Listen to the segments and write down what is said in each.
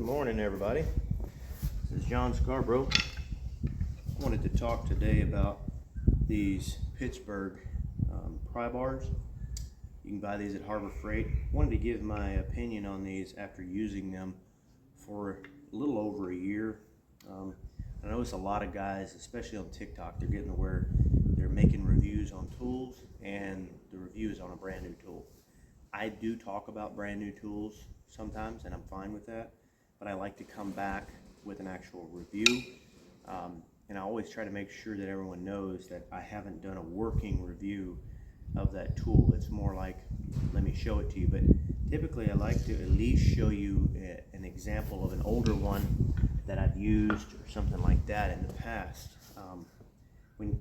morning, everybody. This is John Scarborough. I wanted to talk today about these Pittsburgh Pribars. You can buy these at Harbor Freight. I wanted to give my opinion on these after using them for a little over a year. I notice a lot of guys, especially on TikTok, they're getting to where they're making reviews on tools, and the review is on a brand new tool. I do talk about brand new tools sometimes, and I'm fine with that, but I like to come back with an actual review, and I always try to make sure that everyone knows that I haven't done a working review of that tool. It's more like, let me show it to you, but typically I like to at least show you an example of an older one that I've used or something like that in the past.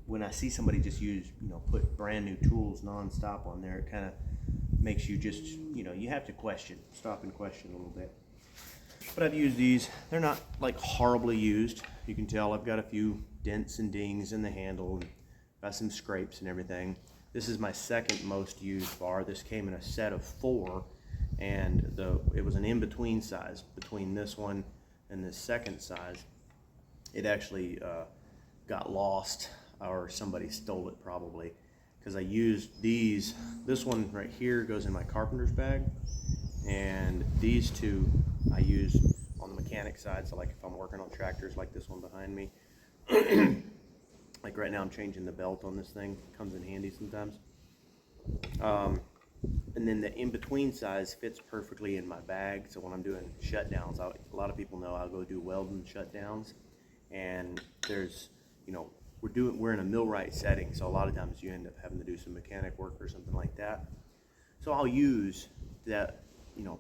When I see somebody just use, put brand new tools nonstop on there, it kind of makes you just, you have to stop and question a little bit. But I've used these. They're not like horribly used. You can tell I've got a few dents and dings in the handle and got some scrapes and everything. This is my second most used bar. This came in a set of 4, and it was an in-between size between this one and this second size. It actually got lost, or somebody stole it probably, because I used these. This one right here goes in my carpenter's bag, and these two I use on the mechanic side. So like if I'm working on tractors like this one behind me, like right now I'm changing the belt on this thing, comes in handy sometimes. And then the in-between size fits perfectly in my bag, so when I'm doing shutdowns, a lot of people know I'll go do welding shutdowns, and there's, we're in a millwright setting, so a lot of times you end up having to do some mechanic work or something like that. So I'll use that,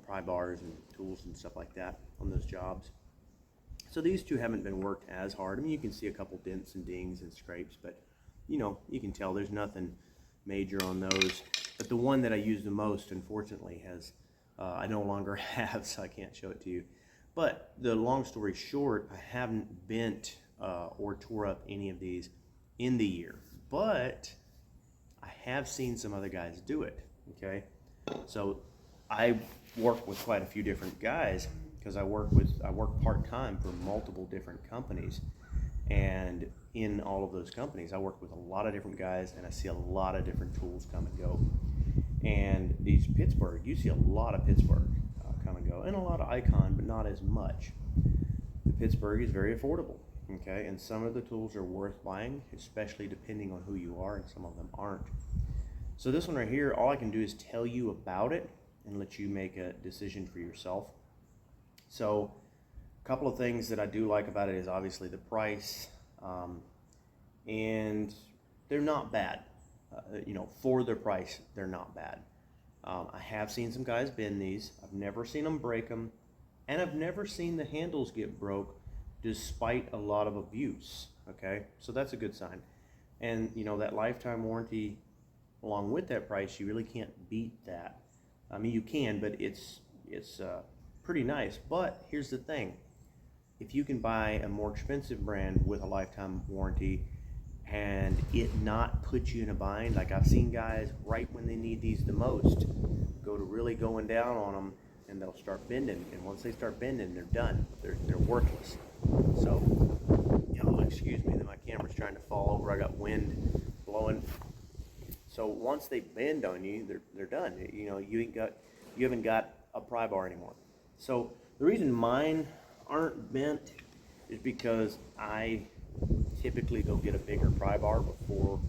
pry bars and tools and stuff like that on those jobs. So these two haven't been worked as hard. I mean, you can see a couple dents and dings and scrapes, but you can tell there's nothing major on those. But the one that I use the most, unfortunately, I no longer have, so I can't show it to you. But the long story short, I haven't bent or tore up any of these in the year, but I have seen some other guys do it. Okay, so I work with quite a few different guys because I work part-time for multiple different companies, and in all of those companies I work with a lot of different guys, and I see a lot of different tools come and go. And these Pittsburgh, you see a lot of Pittsburgh come and go, and a lot of Icon, but not as much. The Pittsburgh is very affordable, okay, and some of the tools are worth buying, especially depending on who you are, and some of them aren't. So this one right here, all I can do is tell you about it and let you make a decision for yourself. So a couple of things that I do like about it is obviously the price, and they're not bad. For their price, they're not bad. I have seen some guys bend these. I've never seen them break them, and I've never seen the handles get broke despite a lot of abuse. Okay, so that's a good sign. And that lifetime warranty, along with that price, you really can't beat that. I mean, you can, but it's pretty nice. But here's the thing: if you can buy a more expensive brand with a lifetime warranty and it not put you in a bind, like I've seen guys right when they need these the most go to really going down on them, and they'll start bending, and once they start bending, they're done. They're worthless. So, excuse me, my camera's trying to fall over. I got wind blowing. So once they bend on you, they're done. You haven't got a pry bar anymore. So the reason mine aren't bent is because I typically go get a bigger pry bar before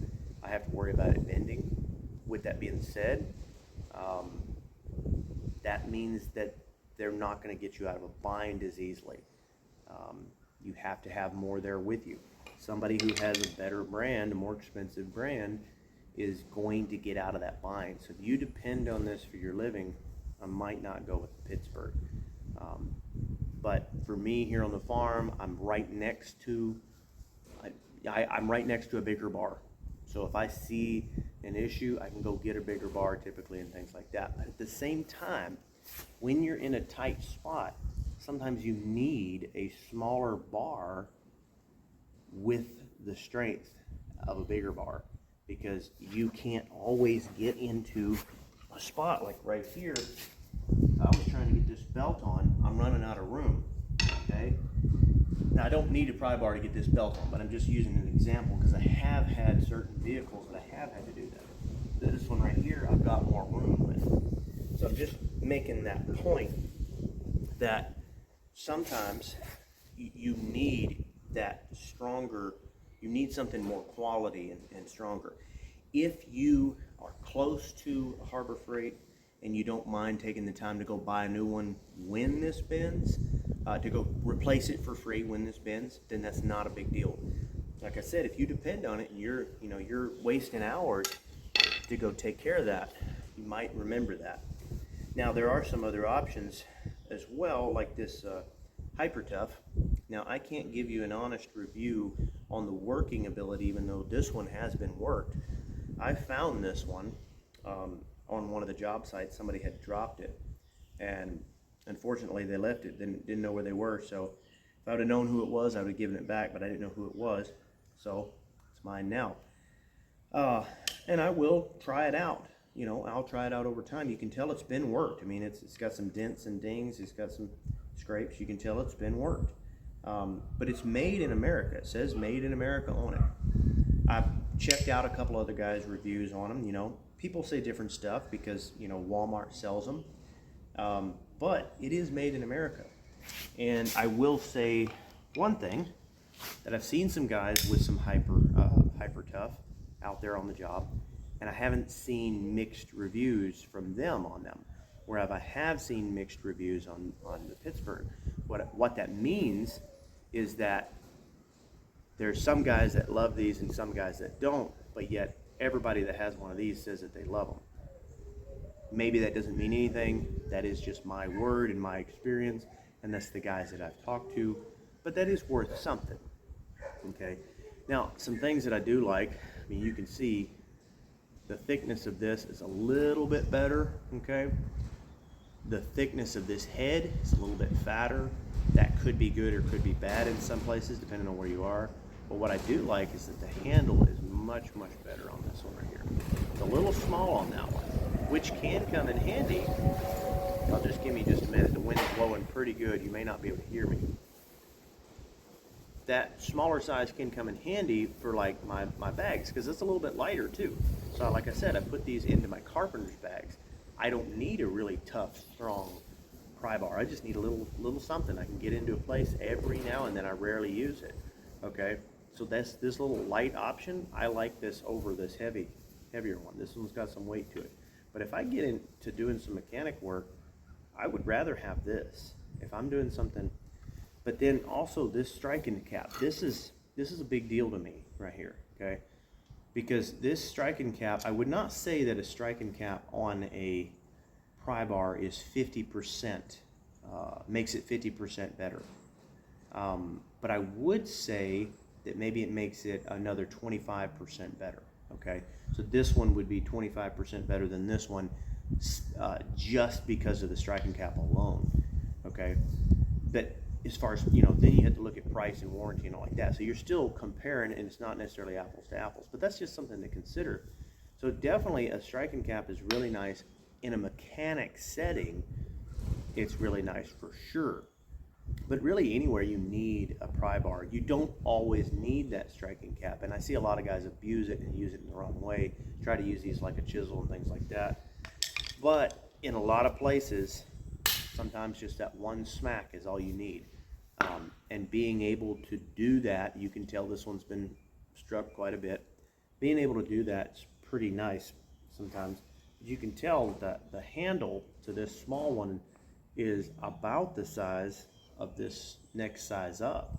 I have to worry about it bending. With that being said, that means that they're not going to get you out of a bind as easily. You have to have more there with you. Somebody who has a better brand, a more expensive brand, is going to get out of that bind. So if you depend on this for your living, I might not go with the Pittsburgh. But for me here on the farm, I'm right next to a bigger bar. So if I see an issue, I can go get a bigger bar typically and things like that. But at the same time, when you're in a tight spot, sometimes you need a smaller bar with the strength of a bigger bar, because you can't always get into a spot like right here. I was trying to get this belt on. I'm running out of room. I don't need a pry bar to get this belt on, but I'm just using an example because I have had certain vehicles that I have had to do that. This one right here, I've got more room with. So I'm just making that point that sometimes you need that stronger, you need something more quality and stronger. If you are close to a Harbor Freight and you don't mind taking the time to go buy a new one when this bends, to go replace it for free when this bends, then that's not a big deal. Like I said, if you depend on it and you're wasting hours to go take care of that, you might remember that. Now there are some other options as well, like this Hyper Tough. Now I can't give you an honest review on the working ability, even though this one has been worked. I found this one on one of the job sites. Somebody had dropped it, and unfortunately they left it, didn't know where they were. So if I would have known who it was, I would have given it back, but I didn't know who it was, so it's mine now. And I will try it out. I'll try it out over time. You can tell it's been worked. I mean, it's got some dents and dings, it's got some scrapes. You can tell it's been worked. But it's made in America. It says made in America on it. I've checked out a couple other guys' reviews on them. People say different stuff because Walmart sells them, but it is made in America. And I will say one thing, that I've seen some guys with some Hyper Tough out there on the job, and I haven't seen mixed reviews from them on them. Whereas I have seen mixed reviews on the Pittsburgh. What that means is that there's some guys that love these and some guys that don't, but yet everybody that has one of these says that they love them. Maybe that doesn't mean anything. That is just my word and my experience, and that's the guys that I've talked to, but that is worth something. Okay. Now, some things that I do like, I mean, you can see the thickness of this is a little bit better, okay? The thickness of this head is a little bit fatter. That could be good or could be bad in some places, depending on where you are. But what I do like is that the handle is much, much better on this one right here. It's a little small on that one, which can come in handy. Give me just a minute. The wind is blowing pretty good. You may not be able to hear me. That smaller size can come in handy for like my bags, because it's a little bit lighter too. So like I said, I put these into my carpenter's bags. I don't need a really tough, strong pry bar. I just need a little something I can get into a place every now and then. I rarely use it. Okay, so that's this little light option. I like this over this heavier one. This one's got some weight to it. But if I get into doing some mechanic work, I would rather have this if I'm doing something. But then also this striking cap. This is a big deal to me right here. Okay, because this striking cap, I would not say that a striking cap on a pry bar is 50%, makes it 50% better. But I would say that maybe it makes it another 25% better. Okay, so this one would be 25% better than this one, just because of the striking cap alone. Okay, but as far as, then you have to look at price and warranty and all like that. So you're still comparing, and it's not necessarily apples to apples, but that's just something to consider. So definitely a striking cap is really nice. In a mechanic setting, it's really nice for sure. But really anywhere you need a pry bar, you don't always need that striking cap. And I see a lot of guys abuse it and use it in the wrong way, try to use these like a chisel and things like that. But in a lot of places, sometimes just that one smack is all you need. And being able to do that, you can tell this one's been struck quite a bit. Being able to do that's pretty nice sometimes. You can tell that the handle to this small one is about the size of this next size up,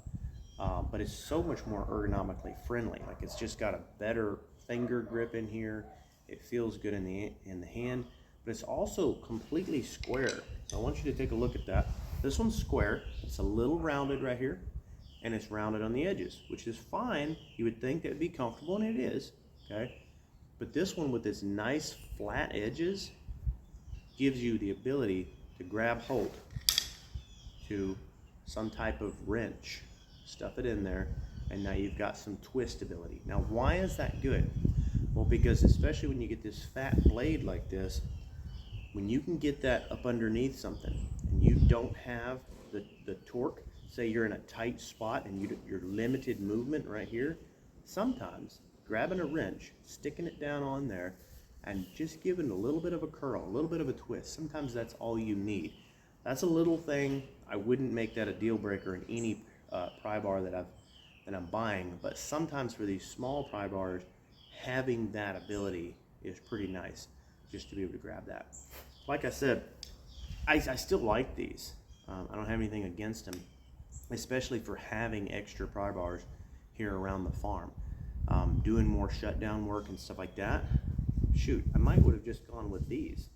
but it's so much more ergonomically friendly. Like, it's just got a better finger grip in here. It feels good in the hand, but it's also completely square. So I want you to take a look at that. This one's square. It's a little rounded right here, and it's rounded on the edges, which is fine. You would think that would be comfortable, and it is. Okay, but this one with its nice flat edges gives you the ability to grab hold to some type of wrench, stuff it in there, and now you've got some twist ability. Now, why is that good? Well, because especially when you get this fat blade like this, when you can get that up underneath something and you don't have the torque say you're in a tight spot and you're limited movement right here, sometimes grabbing a wrench, sticking it down on there, and just giving a little bit of a curl, a little bit of a twist. Sometimes that's all you need. That's a little thing. I wouldn't make that a deal breaker in any pry bar that I'm buying, but sometimes for these small pry bars, having that ability is pretty nice, just to be able to grab that. Like I said, I still like these. I don't have anything against them, especially for having extra pry bars here around the farm. Doing more shutdown work and stuff like that. Shoot, I might would have just gone with these,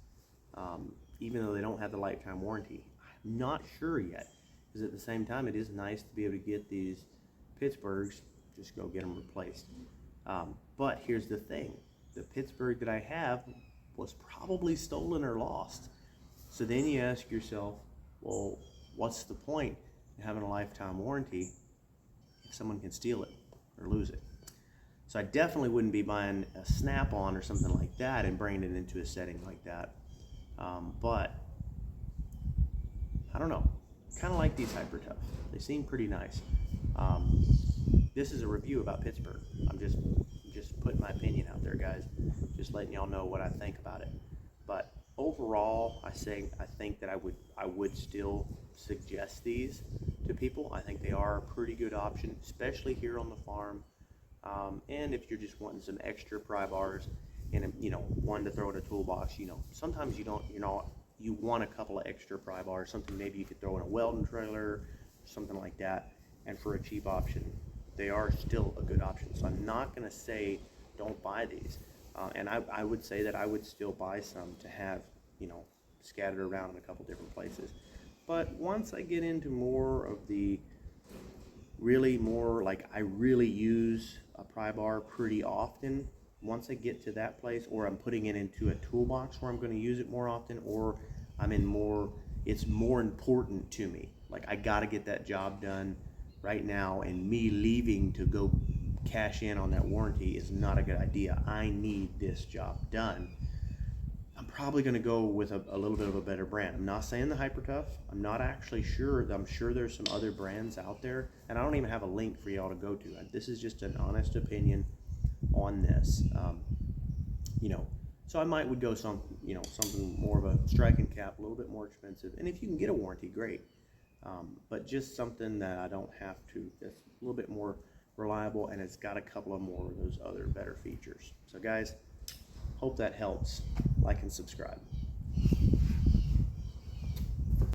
even though they don't have the lifetime warranty. I'm not sure yet, because at the same time, it is nice to be able to get these Pittsburghs, just go get them replaced. But here's the thing, the Pittsburgh that I have was probably stolen or lost. So then you ask yourself, well, what's the point in having a lifetime warranty if someone can steal it or lose it? So I definitely wouldn't be buying a Snap-on or something like that and bringing it into a setting like that. But I don't know, kind of like these Hyper Tough. They seem pretty nice. This is a review about Pittsburgh. I'm just putting my opinion out there, guys. Just letting y'all know what I think about it. But overall, I think that I would still suggest these to people. I think they are a pretty good option, especially here on the farm. And if you're just wanting some extra pry bars and one to throw in a toolbox, sometimes you want a couple of extra pry bars, something maybe you could throw in a welding trailer, something like that. And for a cheap option, they are still a good option. So I'm not going to say don't buy these. And I would say that I would still buy some to have, scattered around in a couple different places. But once I get into more of the I really use a pry bar pretty often, once I get to that place, or I'm putting it into a toolbox where I'm going to use it more often, or it's more important to me. Like, I got to get that job done right now, and me leaving to go cash in on that warranty is not a good idea. I need this job done. I'm probably going to go with a little bit of a better brand. I'm not saying the Hyper Tough. I'm not actually sure. I'm sure there's some other brands out there, and I don't even have a link for y'all to go to. This is just an honest opinion on this. So I would go something more of a striking cap, a little bit more expensive. And if you can get a warranty, great. But just something that I don't have to, that's a little bit more reliable, and it's got a couple of more of those other better features. So guys, hope that helps. Like and subscribe.